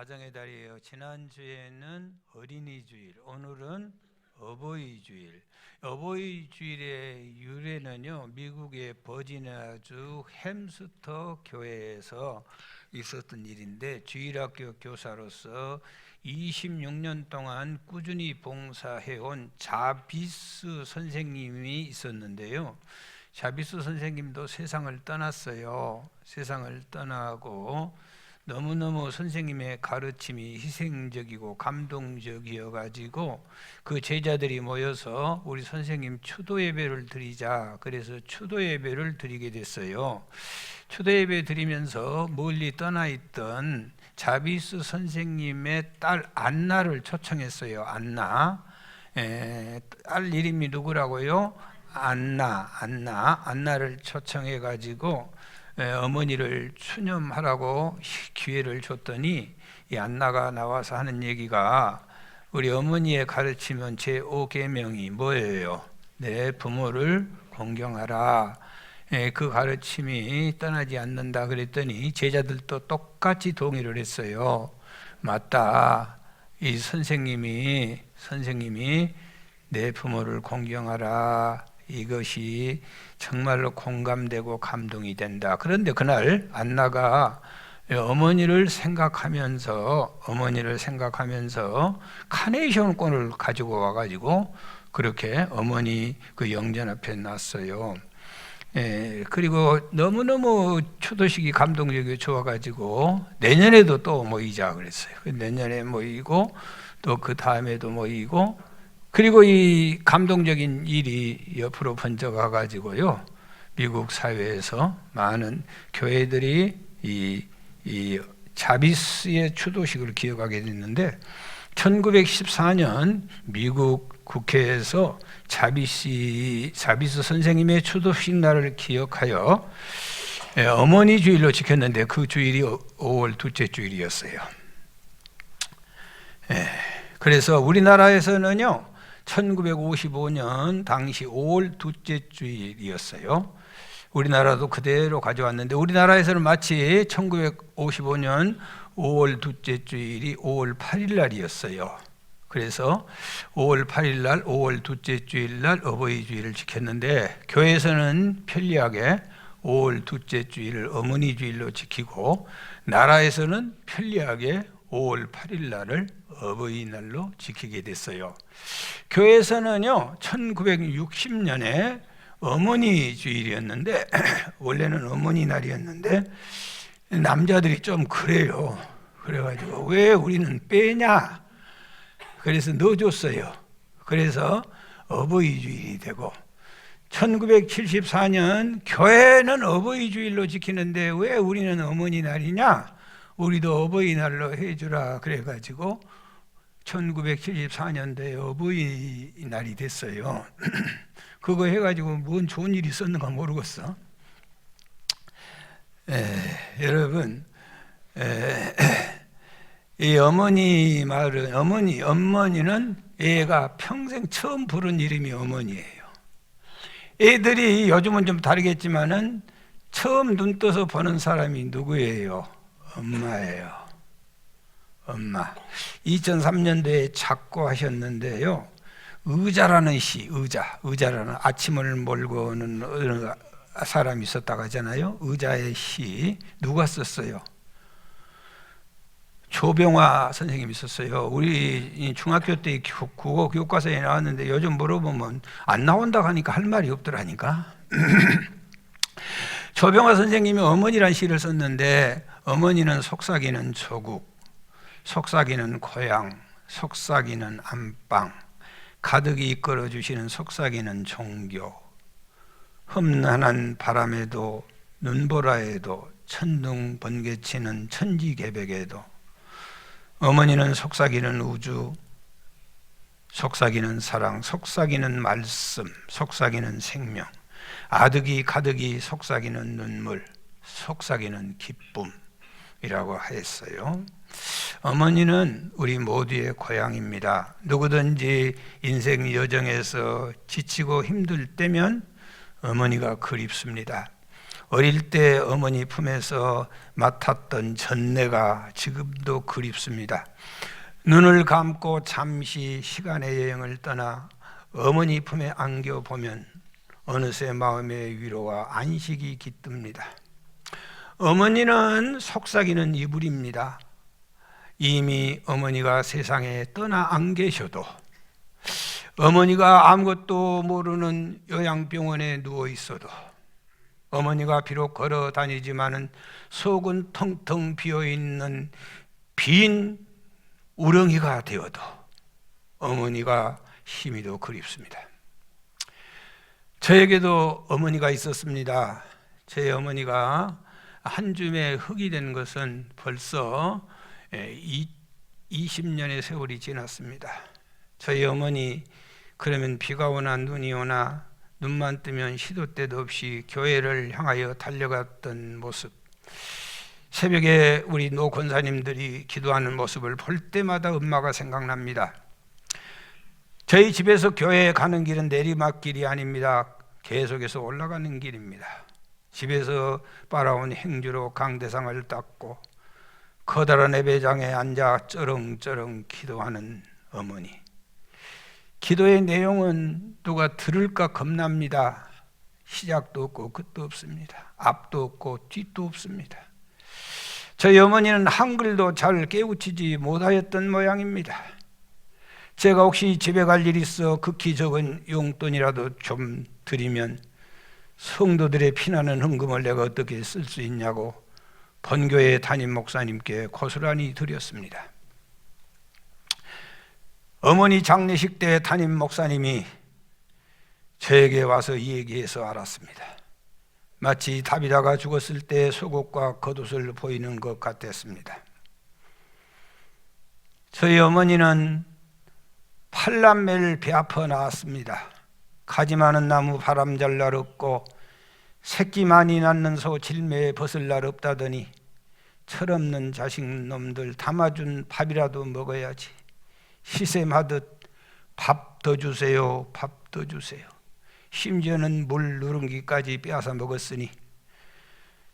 가정의 달이에요. 지난주에는 어린이 주일, 오늘은 어버이 주일. 어버이 주일의 유래는요, 미국의 버지니아주 햄스터 교회에서 있었던 일인데, 주일학교 교사로서 26년 동안 꾸준히 봉사해온 자비스 선생님이 있었는데요. 자비스 선생님도 세상을 떠났어요. 세상을 떠나고 너무너무 선생님의 가르침이 희생적이고 감동적이어 가지고 그 제자들이 모여서 우리 선생님 추도 예배를 드리자. 그래서 추도 예배를 드리게 됐어요. 추도 예배 드리면서 멀리 떠나 있던 자비스 선생님의 딸 안나를 초청했어요. 안나를 이름이 누구라고요? 안나를 초청해 가지고 어머니를 추념하라고 기회를 줬더니 이 안나가 나와서 하는 얘기가, 우리 어머니의 가르치면 제5계명이 뭐예요? 내 부모를 공경하라. 그 가르침이 떠나지 않는다 그랬더니 제자들도 똑같이 동의를 했어요. 맞다. 이 선생님이 내 부모를 공경하라, 이것이 정말로 공감되고 감동이 된다. 그런데 그날 안나가 어머니를 생각하면서 카네이션권을 가지고 와가지고 그렇게 어머니 그 영전 앞에 놨어요. 그리고 너무너무 추도식이 감동적이고 좋아가지고 내년에도 또 모이자 그랬어요. 내년에 모이고 또 그 다음에도 모이고, 그리고 이 감동적인 일이 옆으로 번져가 가지고요, 미국 사회에서 많은 교회들이 이 자비스의 추도식을 기억하게 됐는데, 1914년 미국 국회에서 자비스 선생님의 추도식 날을 기억하여 어머니 주일로 지켰는데, 그 주일이 5월 둘째 주일이었어요. 그래서 우리나라에서는요 1955년 당시 5월 둘째 주일이었어요. 우리나라도 그대로 가져왔는데, 우리나라에서는 마치 1955년 5월 둘째 주일이 5월 8일 날이었어요. 그래서 5월 8일 날, 5월 둘째 주일 날 어버이 주일을 지켰는데, 교회에서는 편리하게 5월 둘째 주일을 어머니 주일로 지키고, 나라에서는 편리하게 5월 8일 날을 어버이날로 지키게 됐어요. 교회에서는요 1960년에 어머니 주일이었는데 원래는 어머니 날이었는데 남자들이 좀 그래요. 그래가지고 왜 우리는 빼냐? 그래서 넣어줬어요. 그래서 어버이 주일이 되고, 1974년 교회는 어버이 주일로 지키는데 왜 우리는 어머니 날이냐? 우리도 어버이날로 해주라 그래가지고 1974년도에 어버이날이 됐어요. 그거 해가지고 뭔 좋은 일이 있었는가 모르겠어. 여러분, 이 어머니 말은, 어머니는 애가 평생 처음 부른 이름이 어머니예요. 애들이 요즘은 좀 다르겠지만은 처음 눈 떠서 보는 사람이 누구예요? 엄마예요. 엄마. 2003년도에 작고하셨는데요, 의자라는 시, 의자라는 아침을 몰고 오는 어느 사람이 있었다고 하잖아요. 의자의 시 누가 썼어요? 조병화 선생님이 있었어요. 우리 중학교 때 국어 교과서에 나왔는데 요즘 물어보면 안 나온다고 하니까 할 말이 없더라니까. 조병화 선생님이 어머니란 시를 썼는데, 어머니는 속삭이는 조국, 속삭이는 고향, 속삭이는 안방, 가득히 이끌어주시는 속삭이는 종교, 험난한 바람에도 눈보라에도 천둥 번개치는 천지개벽에도 어머니는 속삭이는 우주, 속삭이는 사랑, 속삭이는 말씀, 속삭이는 생명, 가득히 속삭이는 눈물, 속삭이는 기쁨이라고 했어요. 어머니는 우리 모두의 고향입니다. 누구든지 인생 여정에서 지치고 힘들 때면 어머니가 그립습니다. 어릴 때 어머니 품에서 맡았던 전내가 지금도 그립습니다. 눈을 감고 잠시 시간의 여행을 떠나 어머니 품에 안겨보면 어느새 마음의 위로와 안식이 깃듭니다. 어머니는 속삭이는 이불입니다. 이미 어머니가 세상에 떠나 안 계셔도 어머니가 아무것도 모르는 요양병원에 누워 있어도 어머니가 비록 걸어 다니지만은 속은 텅텅 비어있는 빈 우렁이가 되어도 어머니가 힘이 더 그립습니다. 저에게도 어머니가 있었습니다. 제 어머니가 한 줌의 흙이 된 것은 벌써 20년의 세월이 지났습니다. 저희 어머니 그러면 비가 오나 눈이 오나 눈만 뜨면 시도 때도 없이 교회를 향하여 달려갔던 모습, 새벽에 우리 노 권사님들이 기도하는 모습을 볼 때마다 엄마가 생각납니다. 저희 집에서 교회에 가는 길은 내리막길이 아닙니다. 계속해서 올라가는 길입니다. 집에서 빨아온 행주로 강대상을 닦고 커다란 예배장에 앉아 쩌렁쩌렁 기도하는 어머니. 기도의 내용은 누가 들을까 겁납니다. 시작도 없고 끝도 없습니다. 앞도 없고 뒤도 없습니다. 저희 어머니는 한글도 잘 깨우치지 못하였던 모양입니다. 제가 혹시 집에 갈 일이 있어 극히 적은 용돈이라도 좀 드리면 성도들의 피나는 헌금을 내가 어떻게 쓸 수 있냐고 본교회 담임 목사님께 고스란히 드렸습니다. 어머니 장례식 때 담임 목사님이 저에게 와서 이 얘기해서 알았습니다. 마치 다비다가 죽었을 때 속옷과 겉옷을 보이는 것 같았습니다. 저희 어머니는 팔남매를 배아파 낳았습니다. 가지 많은 나무 바람 잘 날 없고 새끼 많이 낳는 소 질매에 벗을 날 없다더니 철없는 자식놈들 담아준 밥이라도 먹어야지 시샘하듯 밥 더 주세요, 밥 더 주세요. 심지어는 물 누룽기까지 빼앗아 먹었으니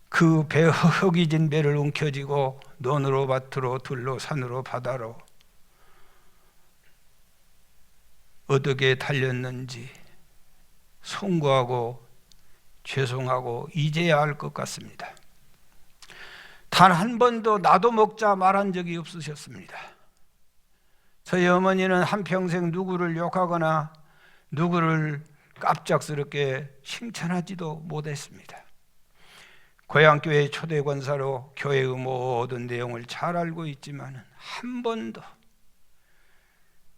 그 배 허기진 배를 움켜쥐고 논으로 밭으로 들로 산으로 바다로 어떻게 달렸는지 송구하고 죄송하고 이제야 알 것 같습니다. 단 한 번도 나도 먹자 말한 적이 없으셨습니다. 저희 어머니는 한평생 누구를 욕하거나 누구를 깜짝스럽게 칭찬하지도 못했습니다. 고향교회 초대 권사로 교회의 모든 내용을 잘 알고 있지만 한 번도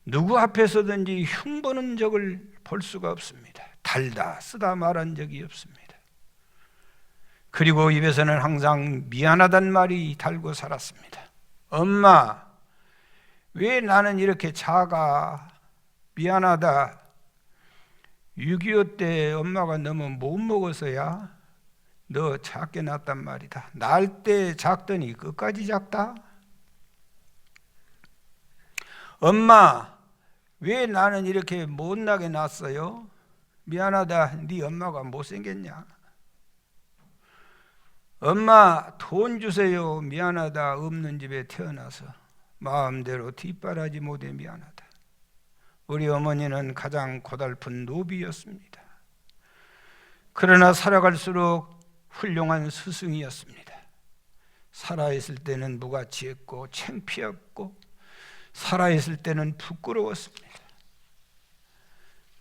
누구 앞에서든지 흉보는 적을 볼 수가 없습니다. 달다 쓰다 말한 적이 없습니다. 그리고 입에서는 항상 미안하단 말이 달고 살았습니다. 엄마, 왜 나는 이렇게 작아? 미안하다. 6.25 때 엄마가 너무 못 먹어서야 너 작게 낳았단 말이다. 낳을 때 작더니 끝까지 작다. 엄마, 왜 나는 이렇게 못나게 낳았어요? 미안하다. 네 엄마가 못생겼냐? 엄마, 돈 주세요. 미안하다. 없는 집에 태어나서 마음대로 뒷바라지 못해 미안하다. 우리 어머니는 가장 고달픈 노비였습니다. 그러나 살아갈수록 훌륭한 스승이었습니다. 살아있을 때는 무가치했고 창피했고 살아있을 때는 부끄러웠습니다.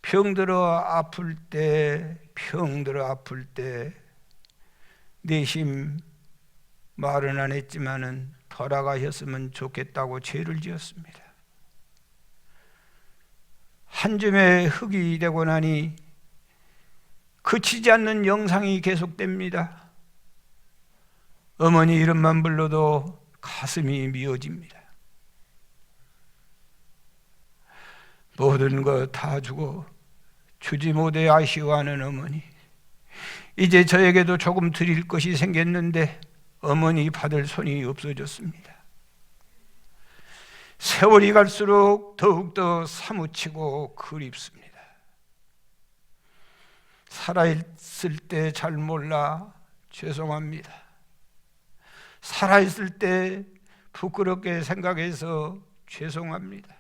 병들어 아플 때 내심 말은 안 했지만은 돌아가셨으면 좋겠다고 죄를 지었습니다. 한 줌의 흙이 되고 나니 그치지 않는 영상이 계속됩니다. 어머니 이름만 불러도 가슴이 미어집니다. 모든 것 다 주고 주지 못해 아쉬워하는 어머니. 이제 저에게도 조금 드릴 것이 생겼는데 어머니 받을 손이 없어졌습니다. 세월이 갈수록 더욱더 사무치고 그립습니다. 살아있을 때 잘 몰라 죄송합니다. 살아있을 때 부끄럽게 생각해서 죄송합니다.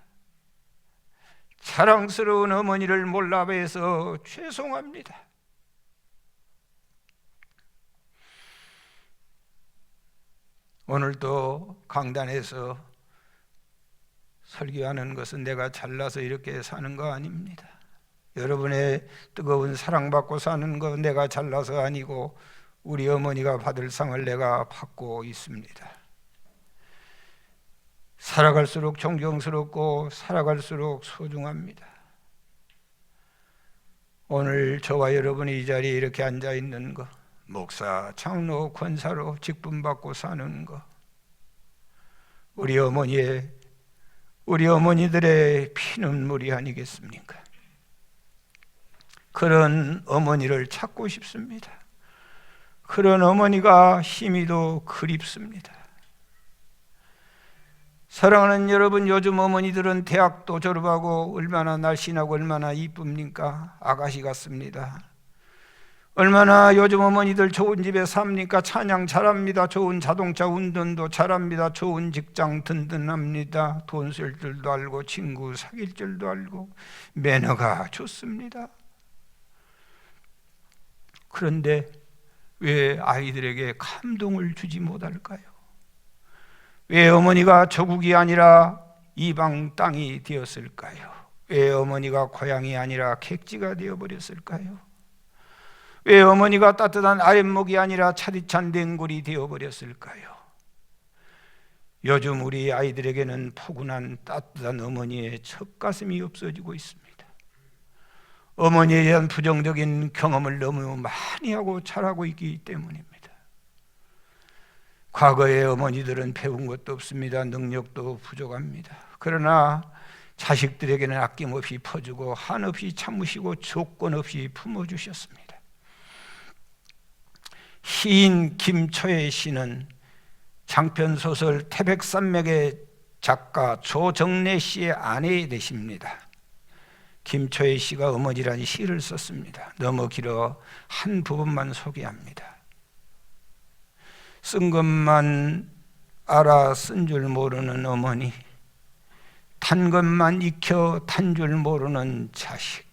자랑스러운 어머니를 몰라 뵈서 죄송합니다. 오늘도 강단에서 설교하는 것은 내가 잘나서 이렇게 사는 거 아닙니다. 여러분의 뜨거운 사랑받고 사는 거 내가 잘나서 아니고 우리 어머니가 받을 상을 내가 받고 있습니다. 살아갈수록 존경스럽고 살아갈수록 소중합니다. 오늘 저와 여러분이 이 자리에 이렇게 앉아 있는 거, 목사, 장로, 권사로 직분받고 사는 거, 우리 어머니들의 피눈물이 아니겠습니까? 그런 어머니를 찾고 싶습니다. 그런 어머니가 힘이도 그립습니다. 사랑하는 여러분, 요즘 어머니들은 대학도 졸업하고 얼마나 날씬하고 얼마나 이쁩니까? 아가씨 같습니다. 얼마나 요즘 어머니들 좋은 집에 삽니까? 찬양 잘합니다. 좋은 자동차 운전도 잘합니다. 좋은 직장 든든합니다. 돈 쓸 줄도 알고 친구 사귈 줄도 알고 매너가 좋습니다. 그런데 왜 아이들에게 감동을 주지 못할까요? 왜 어머니가 조국이 아니라 이방 땅이 되었을까요? 왜 어머니가 고향이 아니라 객지가 되어버렸을까요? 왜 어머니가 따뜻한 아랫목이 아니라 차디찬 냉골이 되어버렸을까요? 요즘 우리 아이들에게는 포근한 따뜻한 어머니의 젖가슴이 없어지고 있습니다. 어머니에 대한 부정적인 경험을 너무 많이 하고 자라고 있기 때문입니다. 과거의 어머니들은 배운 것도 없습니다. 능력도 부족합니다. 그러나 자식들에게는 아낌없이 퍼주고 한없이 참으시고 조건 없이 품어주셨습니다. 시인 김초의 시는 장편소설 태백산맥의 작가 조정래 씨의 아내 되십니다. 김초의 시가 어머니라는 시를 썼습니다. 너무 길어 한 부분만 소개합니다. 쓴 것만 알아 쓴 줄 모르는 어머니, 탄 것만 익혀 탄 줄 모르는 자식.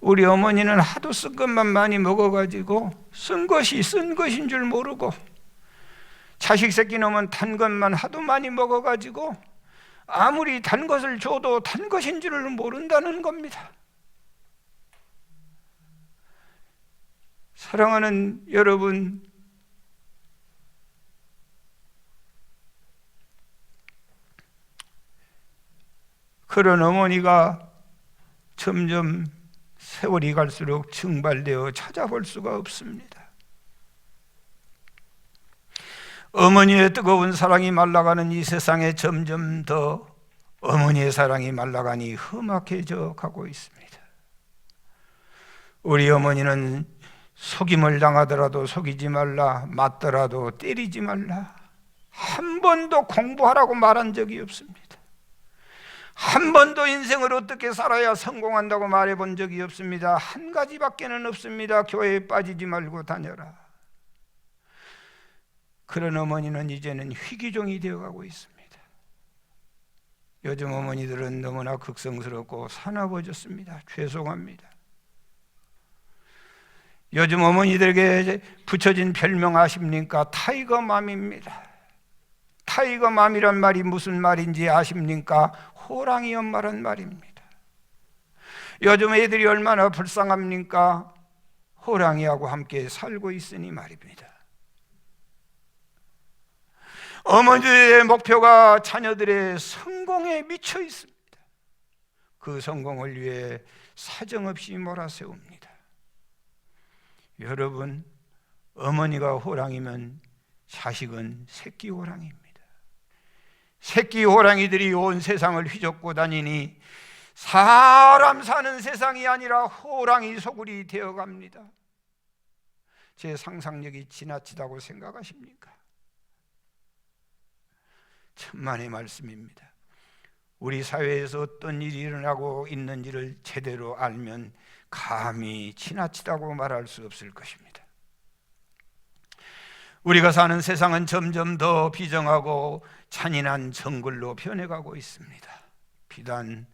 우리 어머니는 하도 쓴 것만 많이 먹어가지고 쓴 것이 쓴 것인 줄 모르고, 자식 새끼 놈은 탄 것만 하도 많이 먹어가지고 아무리 단 것을 줘도 단 것인 줄을 모른다는 겁니다. 사랑하는 여러분, 그런 어머니가 점점 세월이 갈수록 증발되어 찾아볼 수가 없습니다. 어머니의 뜨거운 사랑이 말라가는 이 세상에 점점 더 어머니의 사랑이 말라가니 험악해져 가고 있습니다. 우리 어머니는 속임을 당하더라도 속이지 말라, 맞더라도 때리지 말라, 한 번도 공부하라고 말한 적이 없습니다. 한 번도 인생을 어떻게 살아야 성공한다고 말해본 적이 없습니다. 한 가지밖에는 없습니다. 교회에 빠지지 말고 다녀라. 그런 어머니는 이제는 희귀종이 되어가고 있습니다. 요즘 어머니들은 너무나 극성스럽고 사나워졌습니다. 죄송합니다. 요즘 어머니들에게 붙여진 별명 아십니까? 타이거맘입니다. 타이거맘이란 말이 무슨 말인지 아십니까? 호랑이 엄마란 말입니다. 요즘 애들이 얼마나 불쌍합니까? 호랑이하고 함께 살고 있으니 말입니다. 어머니의 목표가 자녀들의 성공에 미쳐 있습니다. 그 성공을 위해 사정없이 몰아세웁니다. 여러분, 어머니가 호랑이면 자식은 새끼 호랑이입니다. 새끼 호랑이들이 온 세상을 휘젓고 다니니 사람 사는 세상이 아니라 호랑이 소굴이 되어갑니다. 제 상상력이 지나치다고 생각하십니까? 천만의 말씀입니다. 우리 사회에서 어떤 일이 일어나고 있는지를 제대로 알면 감히 지나치다고 말할 수 없을 것입니다. 우리가 사는 세상은 점점 더 비정하고 잔인한 정글로 변해가고 있습니다. 비단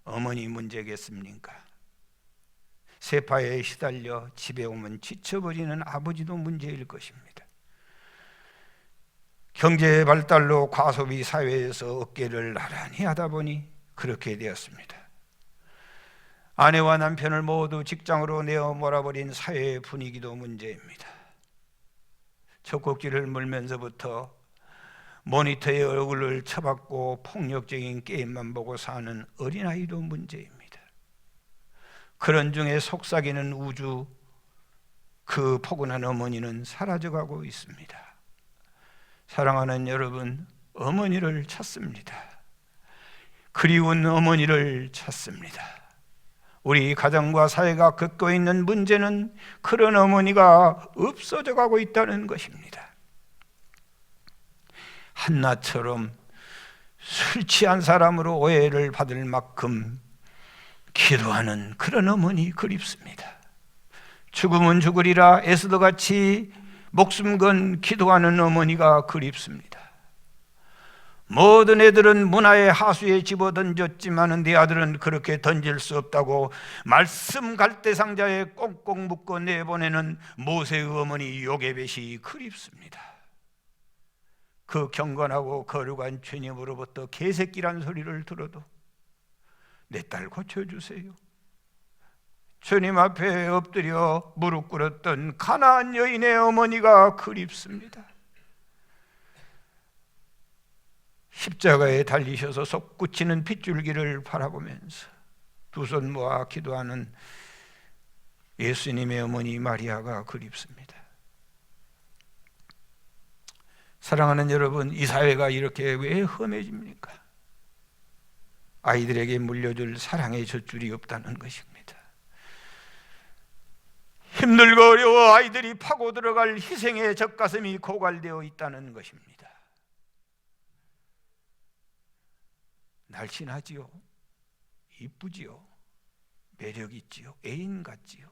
어머니 문제겠습니까? 세파에 시달려 집에 오면 지쳐버리는 아버지도 문제일 것입니다. 경제 발달로 과소비 사회에서 어깨를 나란히 하다 보니 그렇게 되었습니다. 아내와 남편을 모두 직장으로 내어 몰아버린 사회의 분위기도 문제입니다. 젖꼭지를 물면서부터 모니터에 얼굴을 쳐박고 폭력적인 게임만 보고 사는 어린아이도 문제입니다. 그런 중에 속삭이는 우주, 그 포근한 어머니는 사라져가고 있습니다. 사랑하는 여러분, 어머니를 찾습니다. 그리운 어머니를 찾습니다. 우리 가정과 사회가 겪고 있는 문제는 그런 어머니가 없어져 가고 있다는 것입니다. 한나처럼 술 취한 사람으로 오해를 받을 만큼 기도하는 그런 어머니 그립습니다. 죽으면 죽으리라 에스더같이 목숨 건 기도하는 어머니가 그립습니다. 모든 애들은 문화의 하수에 집어던졌지만 내 아들은 그렇게 던질 수 없다고 말씀 갈대상자에 꽁꽁 묶어 내보내는 모세의 어머니 요게벳이 그립습니다. 그 경건하고 거룩한 주님으로부터 개새끼란 소리를 들어도 내 딸 고쳐주세요, 주님 앞에 엎드려 무릎 꿇었던 가나안 여인의 어머니가 그립습니다. 십자가에 달리셔서 솟구치는 핏줄기를 바라보면서 두 손 모아 기도하는 예수님의 어머니 마리아가 그립습니다. 사랑하는 여러분, 이 사회가 이렇게 왜 험해집니까? 아이들에게 물려줄 사랑의 젖줄이 없다는 것입니다. 힘들고 어려워 아이들이 파고 들어갈 희생의 젖가슴이 고갈되어 있다는 것입니다. 날씬하지요, 이쁘지요, 매력있지요, 애인 같지요.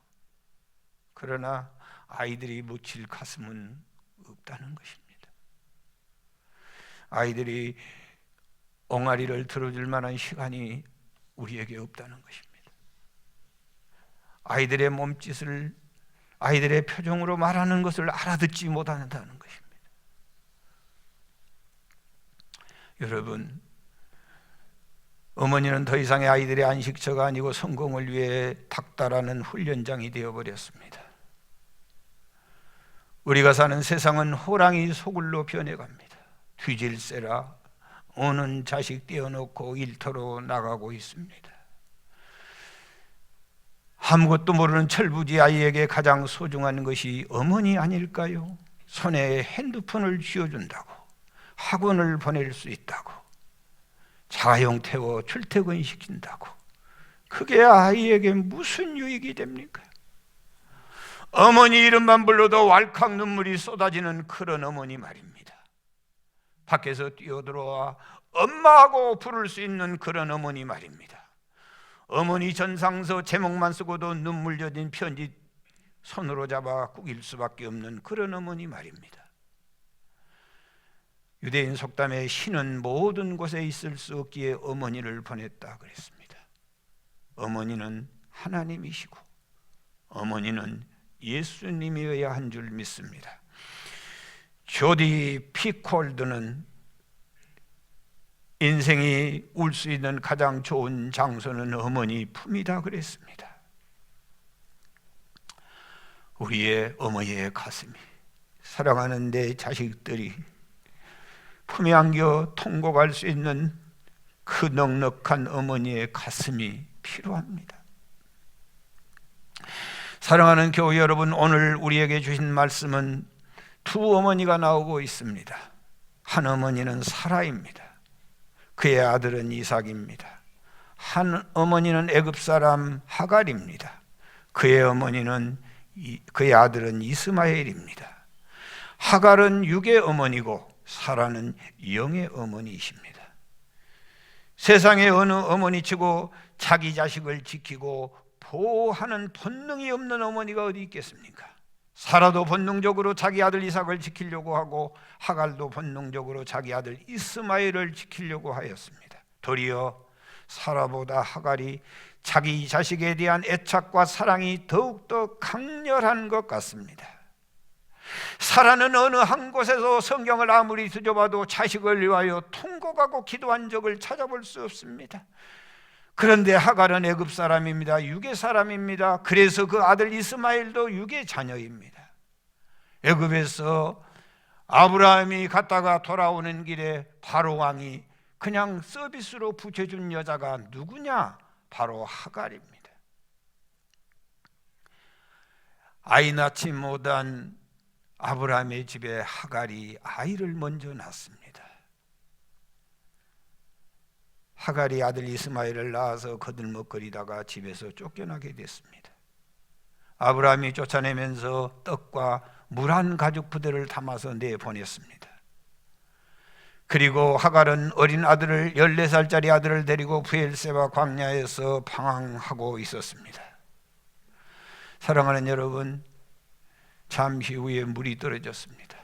그러나 아이들이 묻힐 가슴은 없다는 것입니다. 아이들이 엉아리를 들어줄 만한 시간이 우리에게 없다는 것입니다. 아이들의 몸짓을, 아이들의 표정으로 말하는 것을 알아듣지 못한다는 것입니다. 여러분, 어머니는 더 이상의 아이들의 안식처가 아니고 성공을 위해 닥달하는 훈련장이 되어버렸습니다. 우리가 사는 세상은 호랑이 소굴로 변해갑니다. 뒤질세라 오는 자식 떼어놓고 일터로 나가고 있습니다. 아무것도 모르는 철부지 아이에게 가장 소중한 것이 어머니 아닐까요? 손에 핸드폰을 쥐어준다고, 학원을 보낼 수 있다고, 자가용 태워 출퇴근시킨다고, 그게 아이에게 무슨 유익이 됩니까? 어머니 이름만 불러도 왈칵 눈물이 쏟아지는 그런 어머니 말입니다. 밖에서 뛰어들어와 엄마하고 부를 수 있는 그런 어머니 말입니다. 어머니 전상서 제목만 쓰고도 눈물 젖은 편지 손으로 잡아 꾸길 수밖에 없는 그런 어머니 말입니다. 유대인 속담에 신은 모든 곳에 있을 수 없기에 어머니를 보냈다 그랬습니다. 어머니는 하나님이시고 어머니는 예수님이어야 한 줄 믿습니다. 조디 피콜드는 인생이 울 수 있는 가장 좋은 장소는 어머니 품이다 그랬습니다. 우리의 어머니의 가슴이, 사랑하는 내 자식들이 품에 안겨 통곡할 수 있는 그 넉넉한 어머니의 가슴이 필요합니다. 사랑하는 교회 여러분, 오늘 우리에게 주신 말씀은 두 어머니가 나오고 있습니다. 한 어머니는 사라입니다. 그의 아들은 이삭입니다. 한 어머니는 애굽 사람 하갈입니다. 그의 아들은 이스마엘입니다. 하갈은 육의 어머니고 사라는 영의 어머니이십니다. 세상의 어느 어머니치고 자기 자식을 지키고 보호하는 본능이 없는 어머니가 어디 있겠습니까? 사라도 본능적으로 자기 아들 이삭을 지키려고 하고 하갈도 본능적으로 자기 아들 이스마엘을 지키려고 하였습니다. 도리어 사라보다 하갈이 자기 자식에 대한 애착과 사랑이 더욱더 강렬한 것 같습니다. 사라는 어느 한 곳에서 성경을 아무리 뒤져봐도 자식을 위하여 통곡하고 기도한 적을 찾아볼 수 없습니다. 그런데 하갈은 애굽 사람입니다. 유괴 사람입니다. 그래서 그 아들 이스마엘도 유괴 자녀입니다. 애굽에서 아브라함이 갔다가 돌아오는 길에 바로 왕이 그냥 서비스로 붙여준 여자가 누구냐? 바로 하갈입니다. 아이 낳지 못한 아브라함의 집에 하갈이 아이를 먼저 낳습니다. 하갈이 아들 이스마엘을 낳아서 거들먹거리다가 집에서 쫓겨나게 됐습니다. 아브라함이 쫓아내면서 떡과 물 한 가죽 부대를 담아서 내보냈습니다. 그리고 하갈은 어린 아들을 14살짜리 아들을 데리고 브엘세바 광야에서 방황하고 있었습니다. 사랑하는 여러분, 잠시 후에 물이 떨어졌습니다.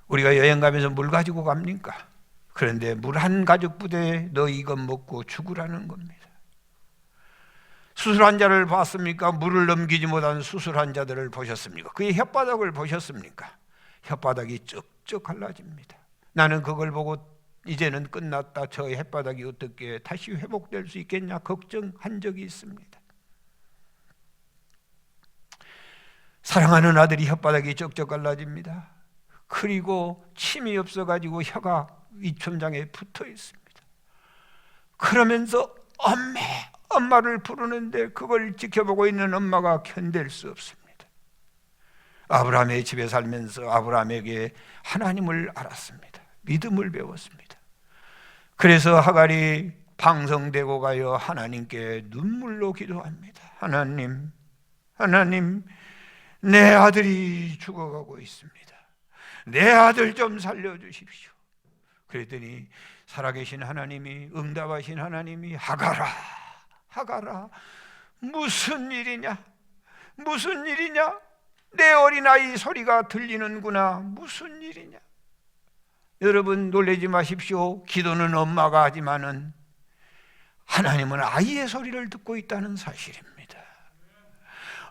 우리가 여행 가면서 물 가지고 갑니까? 그런데 물 한 가죽 부대에 너 이것 먹고 죽으라는 겁니다. 수술 환자를 봤습니까? 물을 넘기지 못한 수술 환자들을 보셨습니까? 그의 혓바닥을 보셨습니까? 혓바닥이 쩍쩍 갈라집니다. 나는 그걸 보고 이제는 끝났다, 저 혓바닥이 어떻게 다시 회복될 수 있겠냐 걱정한 적이 있습니다. 사랑하는 아들이 혓바닥이 쩍쩍 갈라집니다. 그리고 침이 없어가지고 혀가 위천장에 붙어 있습니다. 그러면서 엄마를 부르는데 그걸 지켜보고 있는 엄마가 견딜 수 없습니다. 아브라함의 집에 살면서 아브라함에게 하나님을 알았습니다. 믿음을 배웠습니다. 그래서 하갈이 방성되고 가여 하나님께 눈물로 기도합니다. 하나님, 내 아들이 죽어가고 있습니다. 내 아들 좀 살려주십시오. 그랬더니 살아계신 하나님이, 응답하신 하나님이 하갈아, 무슨 일이냐? 내 어린아이 소리가 들리는구나. 무슨 일이냐? 여러분 놀라지 마십시오. 기도는 엄마가 하지만은 하나님은 아이의 소리를 듣고 있다는 사실입니다.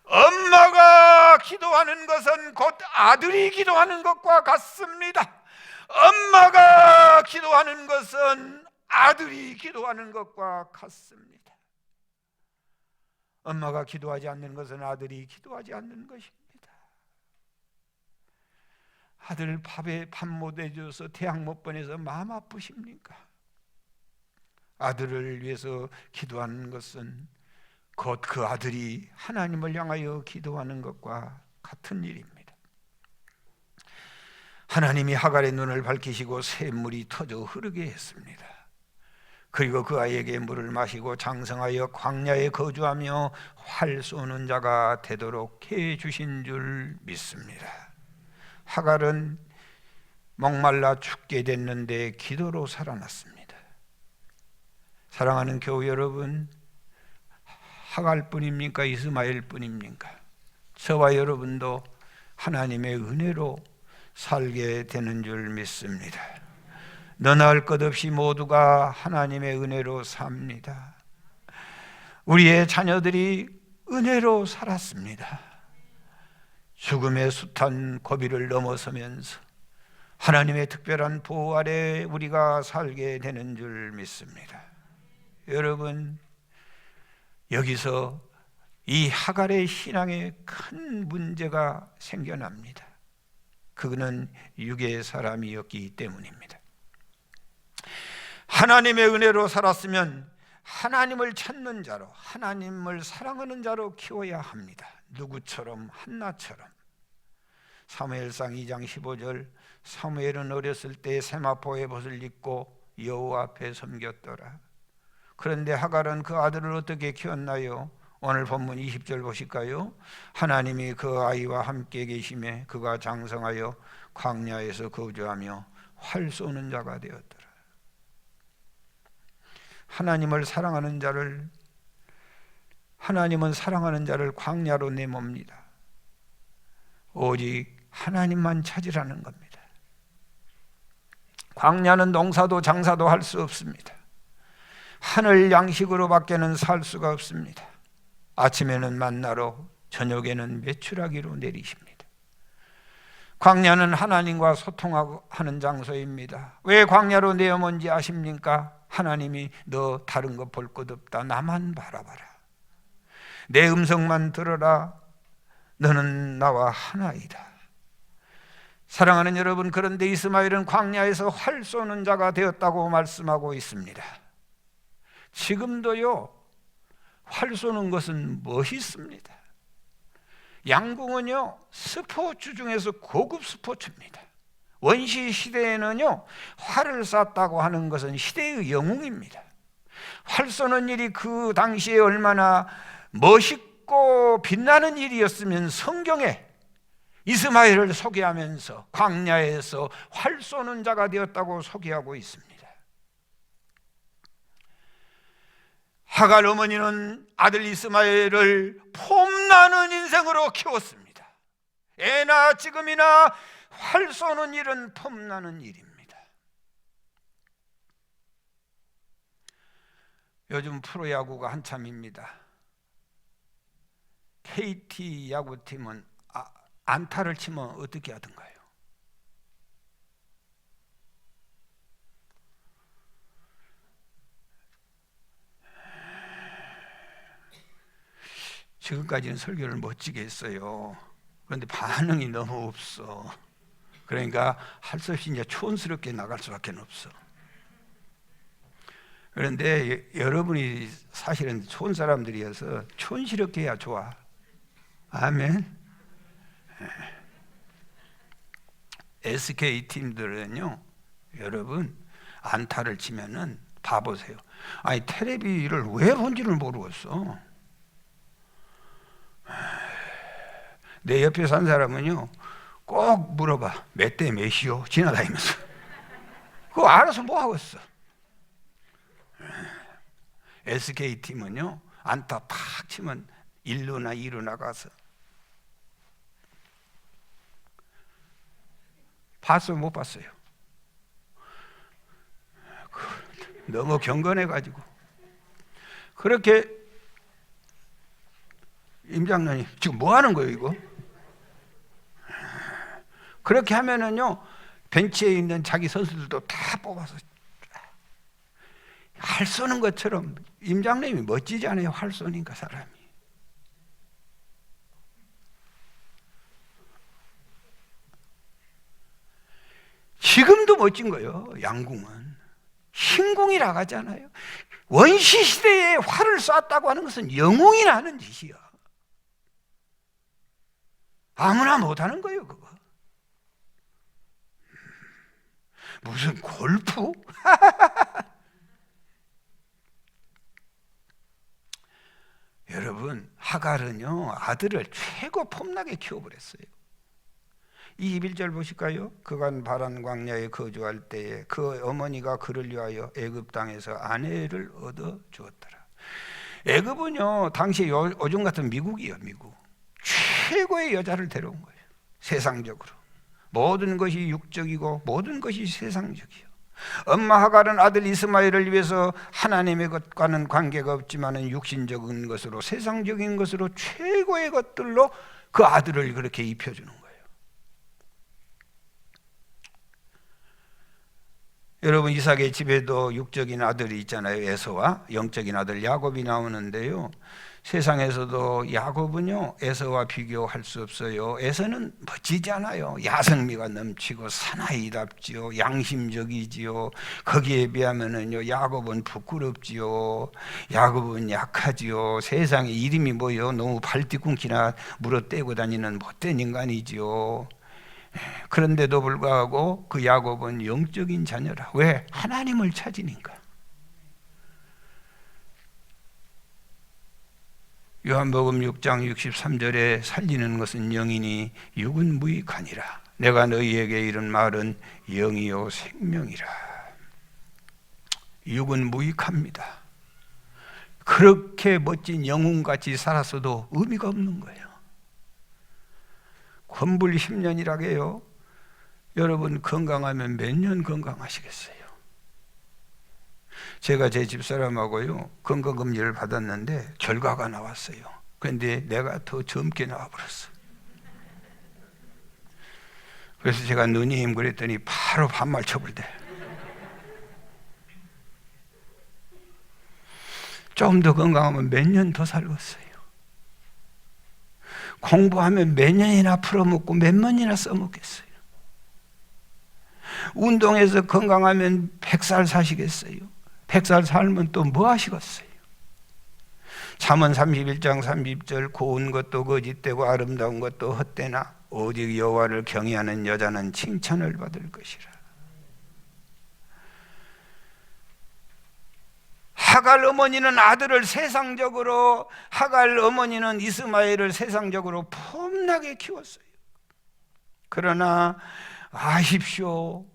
엄마가 기도하는 것은 곧 아들이 기도하는 것과 같습니다. 엄마가 기도하는 것은 아들이 기도하는 것과 같습니다. 엄마가 기도하지 않는 것은 아들이 기도하지 않는 것입니다. 아들 밥 못 해줘서 태양 못 보내서 마음 아프십니까? 아들을 위해서 기도하는 것은 곧 그 아들이 하나님을 향하여 기도하는 것과 같은 일입니다. 하나님이 하갈의 눈을 밝히시고 샘물이 터져 흐르게 했습니다. 그리고 그 아이에게 물을 마시고 장성하여 광야에 거주하며 활 쏘는 자가 되도록 해 주신 줄 믿습니다. 하갈은 목말라 죽게 됐는데 기도로 살아났습니다. 사랑하는 교우 여러분, 하갈뿐입니까? 이스마엘뿐입니까? 저와 여러분도 하나님의 은혜로 살게 되는 줄 믿습니다. 너나 할 것 없이 모두가 하나님의 은혜로 삽니다. 우리의 자녀들이 은혜로 살았습니다. 죽음의 숱한 고비를 넘어서면서 하나님의 특별한 보호 아래 우리가 살게 되는 줄 믿습니다. 여러분, 여기서 이 하갈의 신앙에 큰 문제가 생겨납니다. 그는 유괴의 사람이었기 때문입니다. 하나님의 은혜로 살았으면 하나님을 찾는 자로, 하나님을 사랑하는 자로 키워야 합니다. 누구처럼? 한나처럼. 사무엘상 2장 15절, 사무엘은 어렸을 때 세마포의 벗을 입고 여호와 앞에 섬겼더라. 그런데 하갈은 그 아들을 어떻게 키웠나요? 오늘 본문 20절 보실까요? 하나님이 그 아이와 함께 계심에 그가 장성하여 광야에서 거주하며 활 쏘는 자가 되었더라. 하나님은 사랑하는 자를 광야로 내멉니다. 오직 하나님만 찾으라는 겁니다. 광야는 농사도 장사도 할 수 없습니다. 하늘 양식으로 밖에는 살 수가 없습니다. 아침에는 만나로, 저녁에는 메추라기로 내리십니다. 광야는 하나님과 소통하는 장소입니다. 왜 광야로 내어먼지 아십니까? 하나님이 너 다른 거 볼 것 없다. 나만 바라봐라. 내 음성만 들어라. 너는 나와 하나이다. 사랑하는 여러분, 그런데 이스마엘은 광야에서 활 쏘는 자가 되었다고 말씀하고 있습니다. 지금도요, 활 쏘는 것은 멋있습니다. 양궁은요, 스포츠 중에서 고급 스포츠입니다. 원시 시대에는요, 활을 쐈다고 하는 것은 시대의 영웅입니다. 활 쏘는 일이 그 당시에 얼마나 멋있고 빛나는 일이었으면 성경에 이스마엘을 소개하면서 광야에서 활 쏘는 자가 되었다고 소개하고 있습니다. 하갈 어머니는 아들 이스마엘을 폼나는 인생으로 키웠습니다. 애나 지금이나 활 쏘는 일은 폼나는 일입니다. 요즘 프로야구가 한참입니다. KT 야구팀은 안타를 치면 어떻게 하던가요? 지금까지는 설교를 멋지게 했어요. 그런데 반응이 너무 없어. 그러니까 할 수 없이 이제 촌스럽게 나갈 수밖에 없어. 그런데 여러분이 사실은 촌 사람들이어서 촌스럽게 해야 좋아. 아멘. SK 팀들은요, 여러분 안타를 치면은 봐보세요. 아니 텔레비를 왜 본지를 모르겠어. 내 옆에 산 사람은요, 꼭 물어봐. 몇 대 몇이요? 지나다니면서. 그거 알아서 뭐 하겠어. SK 팀은요, 안타 탁 치면 1루나 2루 나가서. 봤어요? 못 봤어요? 너무 경건해가지고. 그렇게 임 장로님 지금 뭐 하는 거예요 이거? 그렇게 하면은요, 벤치에 있는 자기 선수들도 다 뽑아서 활 쏘는 것처럼. 임 장로님이 멋지지 않아요? 활 쏘니까 사람이. 지금도 멋진 거예요. 양궁은 신궁이라고 하잖아요. 원시 시대에 활을 쐈다고 하는 것은 영웅이나 하는 짓이야. 아무나 못하는 거예요 그거. 무슨 골프? 여러분, 하갈은요 아들을 최고 폼나게 키워버렸어요. 21절 보실까요? 그간 바란 광야에 거주할 때에 그 어머니가 그를 위하여 애굽 땅에서 아내를 얻어 주었더라. 애굽은요 당시 요즘 같은 미국이에요. 미국 최고의 여자를 데려온 거예요. 세상적으로 모든 것이 육적이고 모든 것이 세상적이요. 엄마 하갈은 아들 이스마엘을 위해서 하나님의 것과는 관계가 없지만은 육신적인 것으로, 세상적인 것으로, 최고의 것들로 그 아들을 그렇게 입혀주는 거예요. 여러분, 이삭의 집에도 육적인 아들이 있잖아요. 에서와 영적인 아들 야곱이 나오는데요, 세상에서도 야곱은요 에서와 비교할 수 없어요. 에서는 멋지지 않아요. 야성미가 넘치고 사나이답지요, 양심적이지요. 거기에 비하면은요 야곱은 부끄럽지요, 야곱은 약하지요. 세상에 이름이 뭐요? 너무 발뒤꿈치나 물어떼고 다니는 못된 인간이지요. 그런데도 불구하고 그 야곱은 영적인 자녀라. 왜? 하나님을 찾으니까. 요한복음 6장 63절에 살리는 것은 영이니 육은 무익하니라. 내가 너희에게 이른 말은 영이요 생명이라. 육은 무익합니다. 그렇게 멋진 영웅같이 살았어도 의미가 없는 거예요. 헌불 10년이라게요. 여러분 건강하면 몇 년 건강하시겠어요? 제가 제 집사람하고요 건강검진을 받았는데 결과가 나왔어요. 그런데 내가 더 젊게 나와버렸어. 그래서 제가 누님 그랬더니 바로 반말 쳐버리대. 좀 더 건강하면 몇 년 더 살겠어요. 공부하면 몇 년이나 풀어먹고 몇 년이나 써먹겠어요. 운동해서 건강하면 100살 사시겠어요? 100살 살면 또 뭐 하시겠어요? 잠언 31장 30절 고운 것도 거짓되고 아름다운 것도 헛되나 오직 여호와를 경외하는 여자는 칭찬을 받을 것이라. 하갈 어머니는 아들을 세상적으로, 하갈 어머니는 이스마엘을 세상적으로 폼나게 키웠어요. 그러나 아십시오,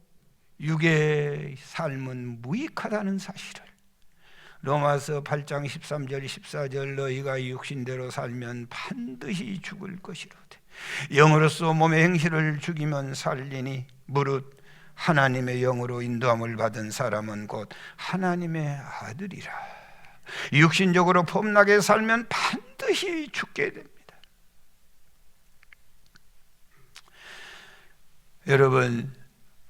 육의 삶은 무익하다는 사실을. 로마서 8장 13절 14절 너희가 육신대로 살면 반드시 죽을 것이로되 영으로서 몸의 행실을 죽이면 살리니 무릇 하나님의 영으로 인도함을 받은 사람은 곧 하나님의 아들이라. 육신적으로 폼나게 살면 반드시 죽게 됩니다. 여러분,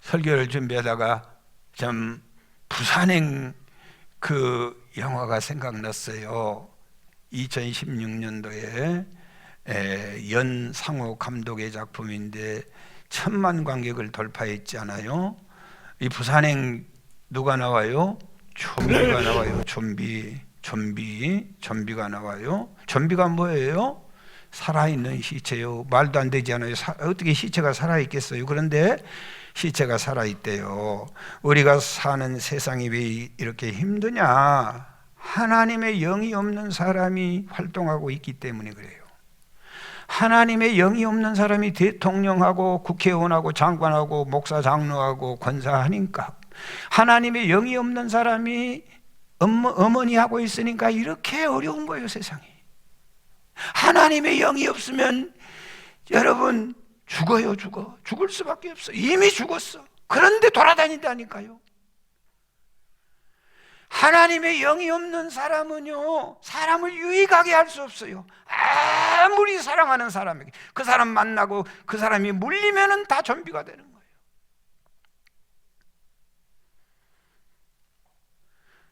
설교를 준비하다가 참 부산행 그 영화가 생각났어요. 2016년도에 연상호 감독의 작품인데 1000만 관객을 돌파했잖아요. 이 부산행 누가 나와요? 좀비가 나와요. 좀비가 나와요. 좀비가 뭐예요? 살아있는 시체요. 말도 안 되지 않아요. 어떻게 시체가 살아있겠어요? 그런데 시체가 살아있대요. 우리가 사는 세상이 왜 이렇게 힘드냐? 하나님의 영이 없는 사람이 활동하고 있기 때문에 그래요. 하나님의 영이 없는 사람이 대통령하고 국회의원하고 장관하고 목사 장로하고 권사하니까, 하나님의 영이 없는 사람이 어머니하고 있으니까 이렇게 어려운 거예요, 세상이. 하나님의 영이 없으면 여러분 죽어요. 죽을 수밖에 없어. 이미 죽었어. 그런데 돌아다닌다니까요. 하나님의 영이 없는 사람은요, 사람을 유익하게 할 수 없어요. 아무리 사랑하는 사람에게 그 사람 만나고 그 사람이 물리면은 다 좀비가 되는 거예요.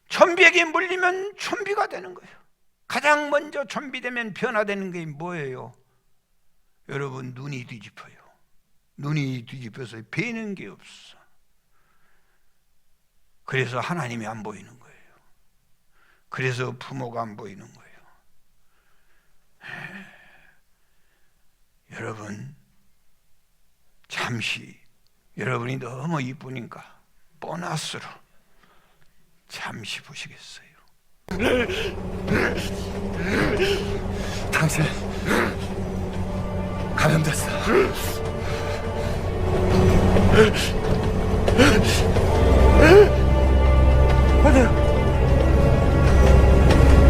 좀비에게 물리면 좀비가 되는 거예요. 가장 먼저 좀비 되면 변화되는 게 뭐예요? 여러분, 눈이 뒤집어요. 눈이 뒤집어서 뵈는 게 없어. 그래서 하나님이 안 보이는 거예요. 그래서 부모가 안 보이는 거예요. 여러분, 잠시 여러분이 너무 이쁘니까 보너스로 잠시 보시겠어요? 당신 감염됐어.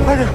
아니야.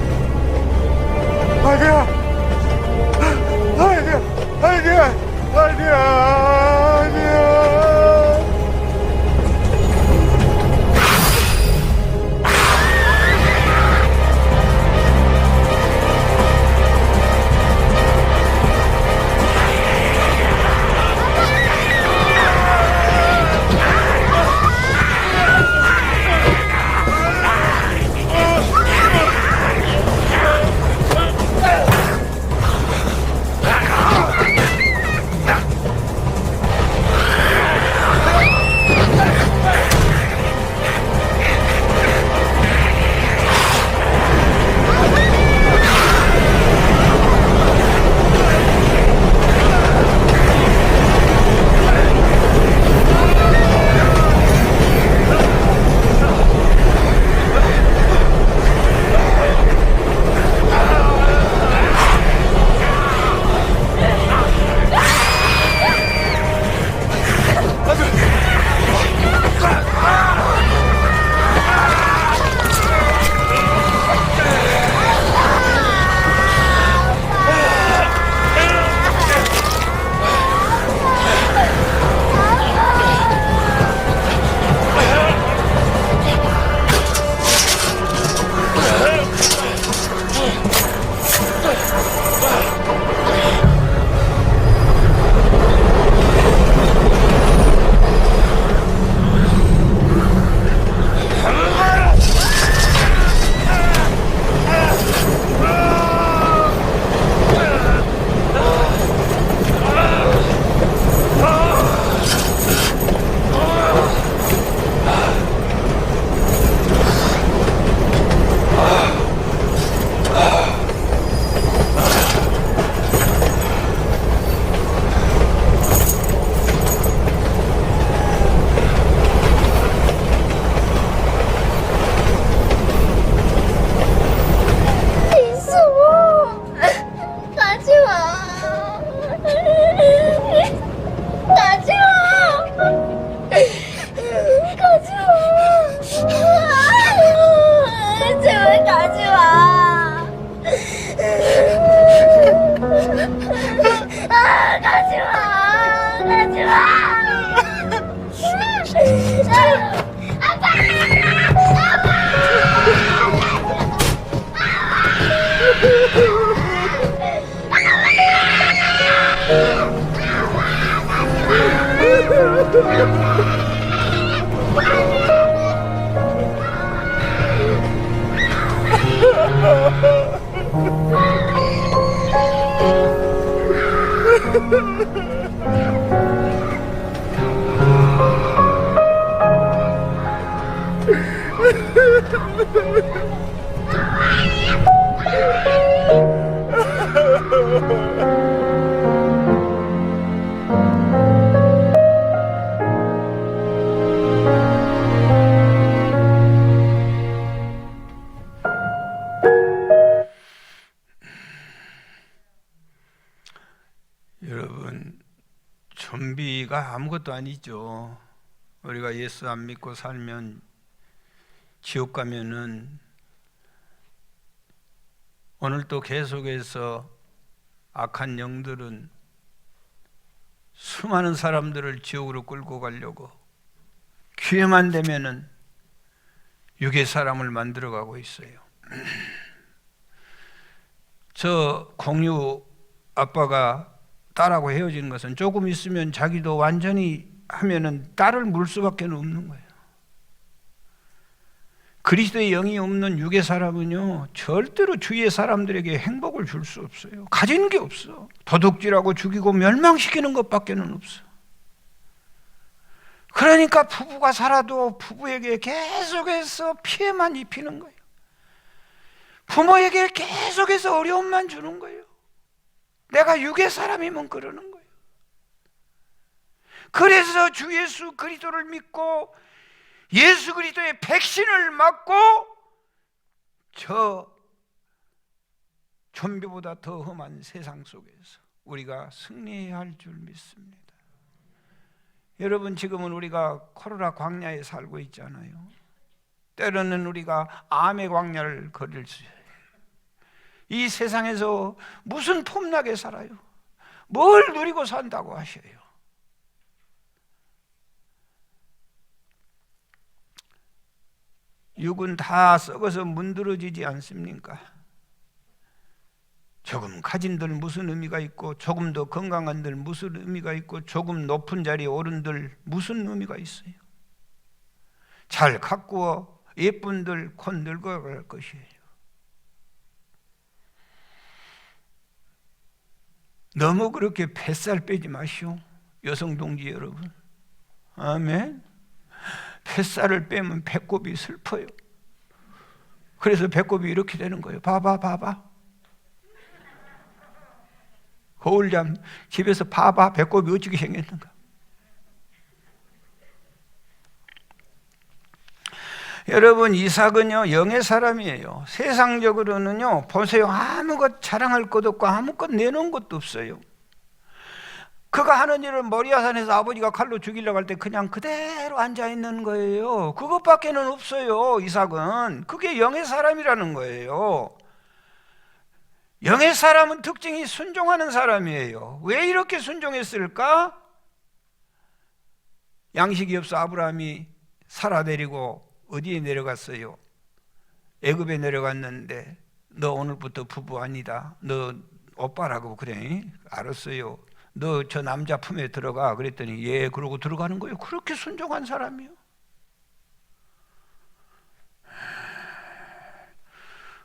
여러분, 좀비가 아무것도 아니죠. 우리가 예수 안 믿고 살면 지옥 가면은 오늘도 계속해서 악한 영들은 수많은 사람들을 지옥으로 끌고 가려고 기회만 되면은 육의 사람을 만들어 가고 있어요. 저 공유 아빠가 딸하고 헤어지는 것은 조금 있으면 자기도 완전히 하면은 딸을 물 수밖에 없는 거예요. 그리스도의 영이 없는 육의 사람은요, 절대로 주위의 사람들에게 행복을 줄 수 없어요. 가진 게 없어. 도둑질하고 죽이고 멸망시키는 것밖에는 없어. 그러니까 부부가 살아도 부부에게 계속해서 피해만 입히는 거예요. 부모에게 계속해서 어려움만 주는 거예요. 내가 육의 사람이면 그러는 거예요. 그래서 주 예수 그리스도를 믿고 예수 그리스도의 백신을 맞고 저 좀비보다 더 험한 세상 속에서 우리가 승리해야 할 줄 믿습니다. 여러분, 지금은 우리가 코로나 광야에 살고 있잖아요. 때로는 우리가 암의 광야를 걸을 수 있어요. 이 세상에서 무슨 폼나게 살아요? 뭘 누리고 산다고 하셔요? 육은 다 썩어서 문드러지지 않습니까? 조금 가진들 무슨 의미가 있고, 조금 더 건강한들 무슨 의미가 있고, 조금 높은 자리에 오른들 무슨 의미가 있어요? 잘 가꾸어 예쁜들 곧 늙어갈 것이에요. 너무 그렇게 뱃살 빼지 마시오, 여성 동지 여러분. 아멘. 뱃살을 빼면 배꼽이 슬퍼요. 그래서 배꼽이 이렇게 되는 거예요. 봐봐. 거울잠 집에서 봐봐, 배꼽이 어떻게 생겼는가. 여러분, 이삭은요 영의 사람이에요. 세상적으로는요, 보세요, 아무것 자랑할 것도 없고 아무것 내놓은 것도 없어요. 그가 하는 일은 모리아산에서 아버지가 칼로 죽이려고 할 때 그냥 그대로 앉아있는 거예요. 그것밖에는 없어요. 이삭은 그게 영의 사람이라는 거예요. 영의 사람은 특징이 순종하는 사람이에요. 왜 이렇게 순종했을까? 양식이 없어 아브라함이 사라 데리고 어디에 내려갔어요? 애굽에 내려갔는데 너 오늘부터 부부 아니다, 너 오빠라고 그래. 알았어요. 너 저 남자 품에 들어가. 그랬더니 예, 그러고 들어가는 거예요. 그렇게 순종한 사람이요.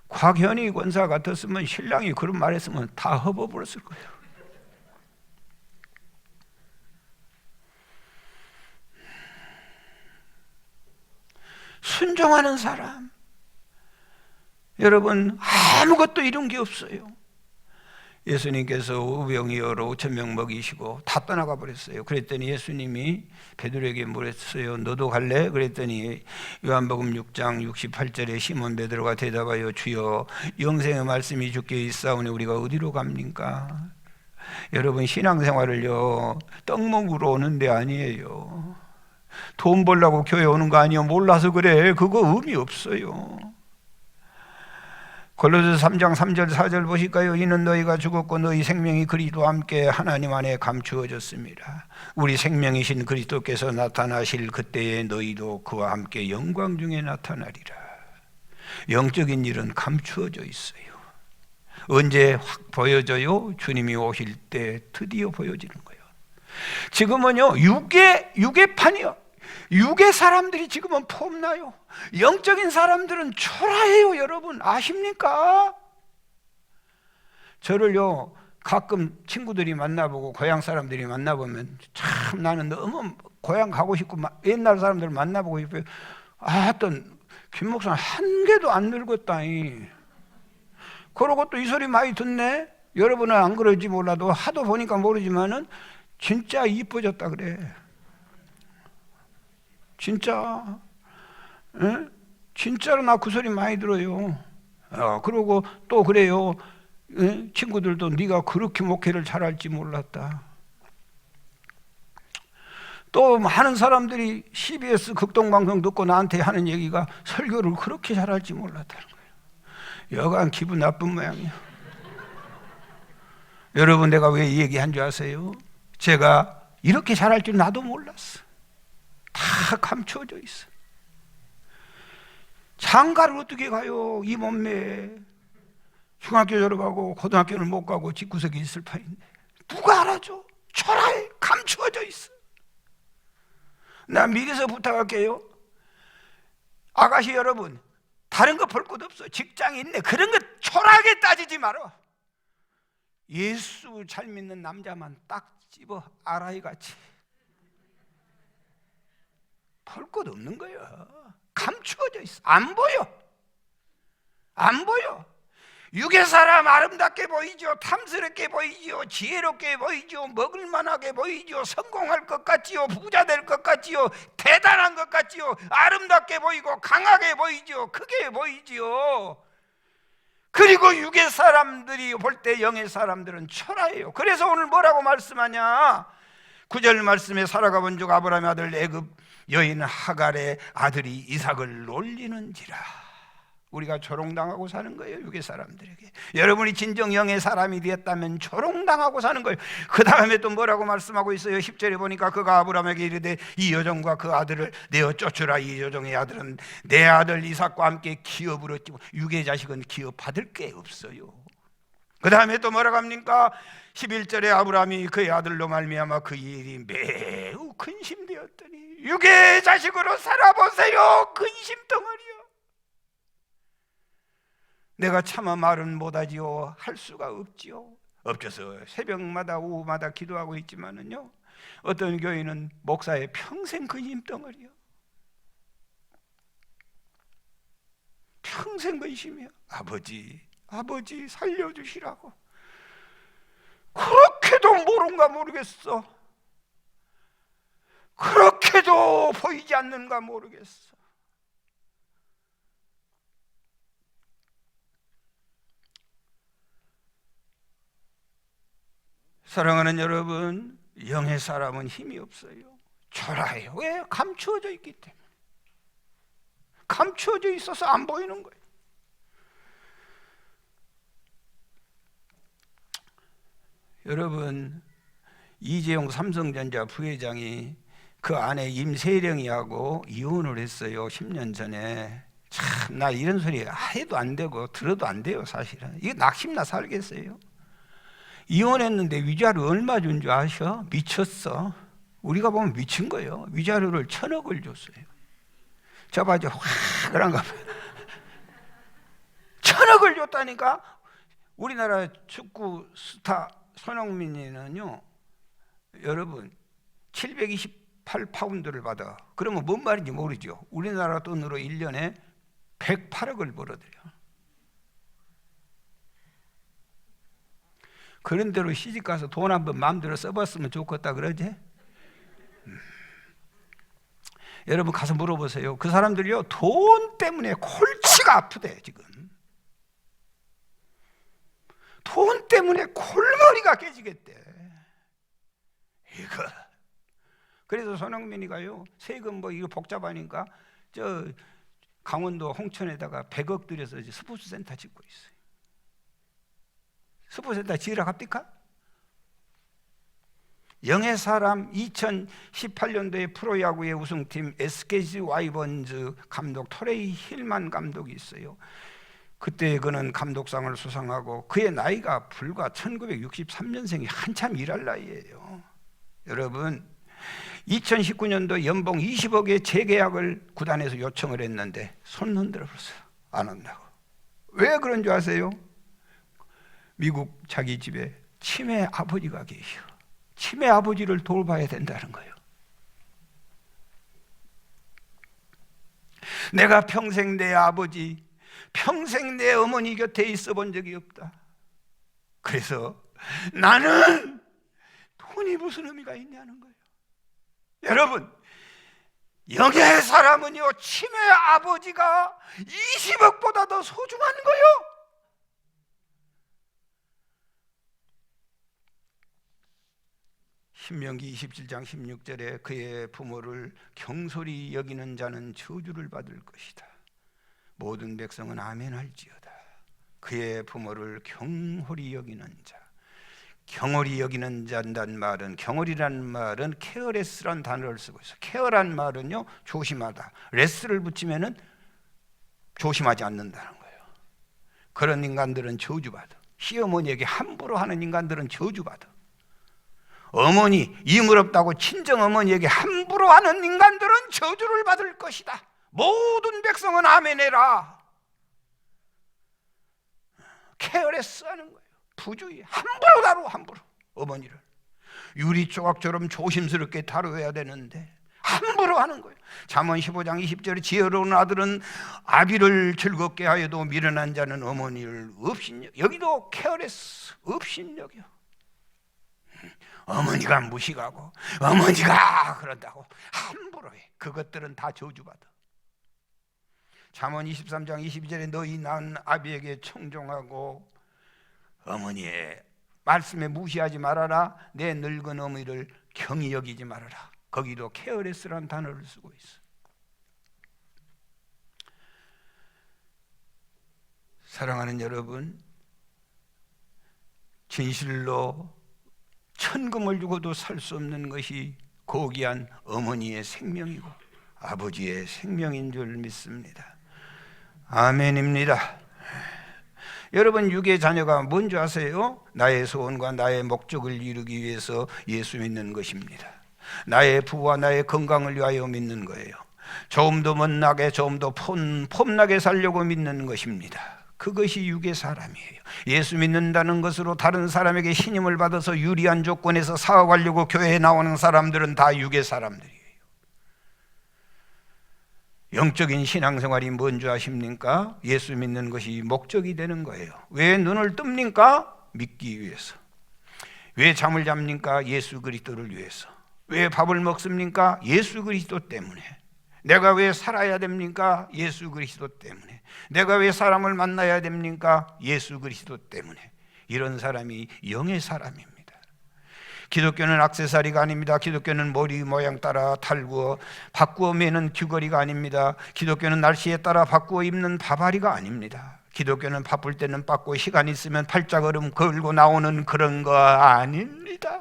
곽현희 권사 같았으면, 신랑이 그런 말 했으면 다 허버버렸을 거예요. 순종하는 사람. 여러분, 아무것도 이룬 게 없어요. 예수님께서 우병이어로 5,000명 먹이시고 다 떠나가 버렸어요. 그랬더니 예수님이 베드로에게 물었어요. 너도 갈래? 그랬더니 요한복음 6장 68절에 시몬 베드로가 대답하여 주여, 영생의 말씀이 주께 있사오니 우리가 어디로 갑니까? 여러분, 신앙생활을요 떡 먹으러 오는 데 아니에요. 돈 벌려고 교회 오는 거 아니에요. 몰라서 그래. 그거 의미 없어요. 골로새 3장 3절 4절 보실까요? 이는 너희가 죽었고 너희 생명이 그리스도와 함께 하나님 안에 감추어졌습니다. 우리 생명이신 그리스도께서 나타나실 그때에 너희도 그와 함께 영광 중에 나타나리라. 영적인 일은 감추어져 있어요. 언제 확 보여져요? 주님이 오실 때 드디어 보여지는 거예요. 지금은요 육의 유괴판이요. 유괴 사람들이 지금은 폼나요. 영적인 사람들은 초라해요. 여러분 아십니까? 저를요 가끔 친구들이 만나보고 고향 사람들이 만나보면 참 나는 너무 고향 가고 싶고 옛날 사람들 만나보고 싶어요. 하여튼 김 목사는 한 개도 안 늙었다니. 그러고 또 이 소리 많이 듣네. 여러분은 안 그러지 몰라도 하도 보니까 모르지만은 진짜 이뻐졌다 그래. 진짜. 에? 진짜로 나 그 소리 많이 들어요. 그러고 또 그래요. 에? 친구들도 네가 그렇게 목회를 잘할지 몰랐다. 또 많은 사람들이 CBS 극동방송 듣고 나한테 하는 얘기가 설교를 그렇게 잘할지 몰랐다는 거예요. 여간 기분 나쁜 모양이에요. 여러분 내가 왜 이 얘기한 줄 아세요? 제가 이렇게 잘할 줄 나도 몰랐어. 다 감춰져 있어. 장가를 어떻게 가요? 이 몸매에. 중학교 졸업하고 고등학교를 못 가고 집구석에 있을 판인데 누가 알아줘? 초라해. 감추어져 있어. 나 미리서 부탁할게요. 아가씨 여러분, 다른 거 볼 것 없어. 직장이 있네. 그런 거 초라하게 따지지 말어. 예수 잘 믿는 남자만 딱 집어 아라이같이. 볼 것 없는 거야. 감추어져 있어. 안 보여. 안 보여. 육의 사람 아름답게 보이죠. 탐스럽게 보이죠. 지혜롭게 보이죠. 먹을만하게 보이죠. 성공할 것 같지요. 부자 될 것 같지요. 대단한 것 같지요. 아름답게 보이고 강하게 보이죠. 크게 보이지요. 그리고 육의 사람들이 볼 때 영의 사람들은 초라해요. 그래서 오늘 뭐라고 말씀하냐? 9절 말씀에 살아가 본 적 아브라함의 아들 애굽 여인 하갈의 아들이 이삭을 놀리는지라. 우리가 조롱당하고 사는 거예요. 육의 사람들에게. 여러분이 진정 영의 사람이 되었다면 조롱당하고 사는 거예요. 그 다음에 또 뭐라고 말씀하고 있어요? 10절에 보니까 그가 아브라함에게 이르되 이 여종과 그 아들을 내어 쫓으라. 이 여종의 아들은 내 아들 이삭과 함께 기업을 얻지고 육의 자식은 기업 받을 게 없어요. 그 다음에 또 뭐라고 합니까? 11절에 아브라함이 그의 아들로 말미암아 그 일이 매우 근심되었더니 육의 자식으로 살아보세요. 근심덩어리요. 내가 차마 말은 못하지요. 할 수가 없지요. 엎쳐서 새벽마다 오후마다 기도하고 있지만은요, 어떤 교인은 목사의 평생 근심덩어리요. 평생 근심이요. 아버지 살려주시라고. 그렇게도 모른가 모르겠어. 그렇게도 보이지 않는가 모르겠어. 사랑하는 여러분, 영의 사람은 힘이 없어요. 초라해요. 왜? 감추어져 있기 때문에. 감추어져 있어서 안 보이는 거예요. 여러분, 이재용 삼성전자 부회장이 그 아내 임세령이하고 이혼을 했어요. 10년 전에. 참, 나 이런 소리 해도 안 되고 들어도 안 돼요. 사실은 이거 낙심나 살겠어요. 이혼했는데 위자료 얼마 준 줄 아셔? 미쳤어. 우리가 보면 미친 거예요. 위자료를 1,000억을 줬어요. 저 봐죠. 확 그런가 봐요. 1,000억을 줬다니까. 우리나라 축구 스타 손흥민이는요, 여러분 728파운드를 받아. 그러면 뭔 말인지 모르죠. 우리나라 돈으로 1년에 108억을 벌어들여. 그런 대로 시집가서 돈 한번 마음대로 써봤으면 좋겠다 그러지? 여러분 가서 물어보세요. 그 사람들이요, 돈 때문에 골치가 아프대. 지금 돈 때문에 골머리가 깨지겠대. 이거. 그래서 손흥민이가요, 세금 뭐 이거 복잡하니까 저 강원도 홍천에다가 100억 들여서 스포츠센터 짓고 있어요. 스포츠센터 지으러 갑니까? 영의 사람 2018년도에 프로야구의 우승팀 SKC 와이번즈 감독 토레이 힐만 감독이 있어요. 그때 그는 감독상을 수상하고 그의 나이가 불과 1963년생이 한참 일할 나이예요. 여러분, 2019년도 연봉 20억의 재계약을 구단에서 요청을 했는데 손 흔들어 버렸어요. 안 한다고. 왜 그런 줄 아세요? 미국 자기 집에 치매 아버지가 계셔. 치매 아버지를 돌봐야 된다는 거예요. 내가 평생 내 아버지, 평생 내 어머니 곁에 있어 본 적이 없다. 그래서 나는 돈이 무슨 의미가 있냐는 거예요. 여러분, 영의 사람은요, 치매 아버지가 20억보다 더 소중한 거예요. 신명기 27장 16절에 그의 부모를 경솔히 여기는 자는 저주를 받을 것이다. 모든 백성은 아멘할지어다. 그의 부모를 경홀히 여기는 자. 경홀히 여기는 자란 말은, 경홀이라는 말은 케어레스란 단어를 쓰고 있어요. 케어란 말은요, 조심하다. 레스를 붙이면은 조심하지 않는다는 거예요. 그런 인간들은 저주받아. 시어머니에게 함부로 하는 인간들은 저주받아. 어머니, 이물없다고 친정어머니에게 함부로 하는 인간들은 저주를 받을 것이다. 모든 백성은 아멘해라. 케어레스 하는 거예요. 부주의, 함부로 다루, 함부로 어머니를 유리조각처럼 조심스럽게 다루어야 되는데 함부로 하는 거예요. 잠언 15장 20절에 지혜로운 아들은 아비를 즐겁게 하여도 미련한 자는 어머니를 업신여겨. 여기도 케어레스, 업신여겨. 어머니가 무식하고 어머니가 그런다고 함부로 해. 그것들은 다 저주받아. 잠언 23장 22절에 너희 낳은 아비에게 청종하고 어머니의 말씀에 무시하지 말아라. 내 늙은 어머니를 경히 여기지 말아라. 거기도 케어레스라는 단어를 쓰고 있어. 사랑하는 여러분, 진실로 천금을 주고도 살 수 없는 것이 고귀한 어머니의 생명이고 아버지의 생명인 줄 믿습니다. 아멘입니다. 여러분, 육의 자녀가 뭔지 아세요? 나의 소원과 나의 목적을 이루기 위해서 예수 믿는 것입니다. 나의 부와 나의 건강을 위하여 믿는 거예요. 조금 더 멋나게, 조금 더 폼나게 살려고 믿는 것입니다. 그것이 육의 사람이에요. 예수 믿는다는 것으로 다른 사람에게 신임을 받아서 유리한 조건에서 사업하려고 교회에 나오는 사람들은 다 육의 사람들이에요. 영적인 신앙생활이 뭔지 아십니까? 예수 믿는 것이 목적이 되는 거예요. 왜 눈을 뜹니까? 믿기 위해서. 왜 잠을 잡니까? 예수 그리스도를 위해서. 왜 밥을 먹습니까? 예수 그리스도 때문에. 내가 왜 살아야 됩니까? 예수 그리스도 때문에. 내가 왜 사람을 만나야 됩니까? 예수 그리스도 때문에. 이런 사람이 영의 사람입니다. 기독교는 액세서리가 아닙니다. 기독교는 머리 모양 따라 바꾸어 매는 귀걸이가 아닙니다. 기독교는 날씨에 따라 바꾸어 입는 바바리가 아닙니다. 기독교는 바쁠 때는 바꾸고 시간 있으면 팔자걸음 걸고 나오는 그런 거 아닙니다.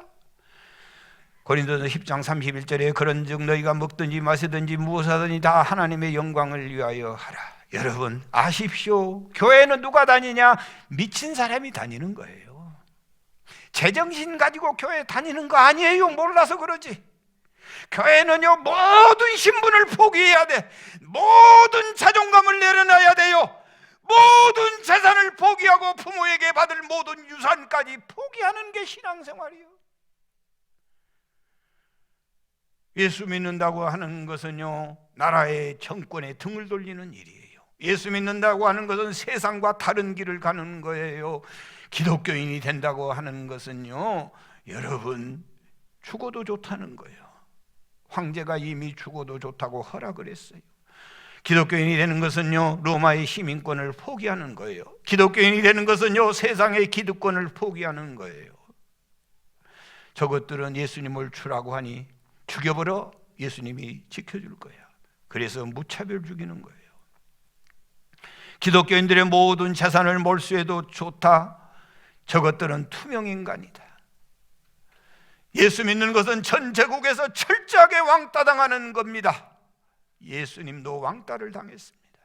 고린도서 10장 31절에 그런즉 너희가 먹든지 마시든지 무엇하든지 다 하나님의 영광을 위하여 하라. 여러분 아십시오. 교회는 누가 다니냐? 미친 사람이 다니는 거예요. 제정신 가지고 교회 다니는 거 아니에요. 몰라서 그러지. 교회는요, 모든 신분을 포기해야 돼. 모든 자존감을 내려놔야 돼요. 모든 재산을 포기하고 부모에게 받을 모든 유산까지 포기하는 게 신앙생활이에요. 예수 믿는다고 하는 것은요, 나라의 정권에 등을 돌리는 일이에요. 예수 믿는다고 하는 것은 세상과 다른 길을 가는 거예요. 기독교인이 된다고 하는 것은요, 여러분 죽어도 좋다는 거예요. 황제가 이미 죽어도 좋다고 허락을 했어요. 기독교인이 되는 것은요, 로마의 시민권을 포기하는 거예요. 기독교인이 되는 것은요, 세상의 기득권을 포기하는 거예요. 저것들은 예수님을 주라고 하니 죽여버려. 예수님이 지켜줄 거야. 그래서 무차별 죽이는 거예요. 기독교인들의 모든 재산을 몰수해도 좋다. 저것들은 투명인간이다. 예수 믿는 것은 전 제국에서 철저하게 왕따당하는 겁니다. 예수님도 왕따를 당했습니다.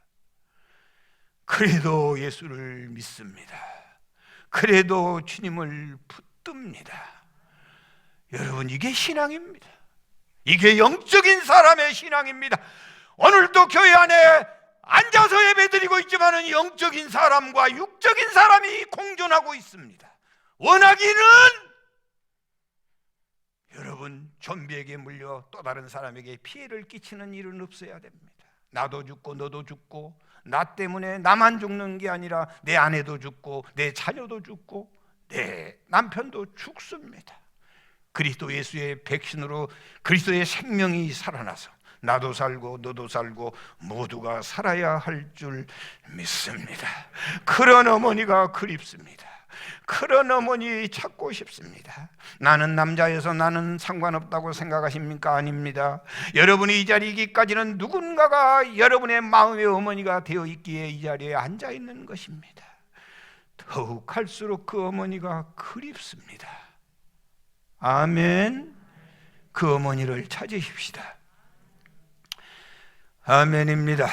그래도 예수를 믿습니다. 그래도 주님을 붙듭니다. 여러분, 이게 신앙입니다. 이게 영적인 사람의 신앙입니다. 오늘도 교회 안에 앉아서 예배드리고 있지만 영적인 사람과 육적인 사람이 공존하고 있습니다. 원하기는 여러분, 좀비에게 물려 또 다른 사람에게 피해를 끼치는 일은 없어야 됩니다. 나도 죽고 너도 죽고, 나 때문에 나만 죽는 게 아니라 내 아내도 죽고 내 자녀도 죽고 내 남편도 죽습니다. 그리스도 예수의 백신으로 그리스도의 생명이 살아나서 나도 살고 너도 살고 모두가 살아야 할 줄 믿습니다. 그런 어머니가 그립습니다. 그런 어머니 찾고 싶습니다. 나는 남자여서 나는 상관없다고 생각하십니까? 아닙니다. 여러분이 이 자리에 있기까지는 누군가가 여러분의 마음의 어머니가 되어 있기에 이 자리에 앉아 있는 것입니다. 더욱 갈수록 그 어머니가 그립습니다. 아멘. 그 어머니를 찾으십시다. 아멘입니다.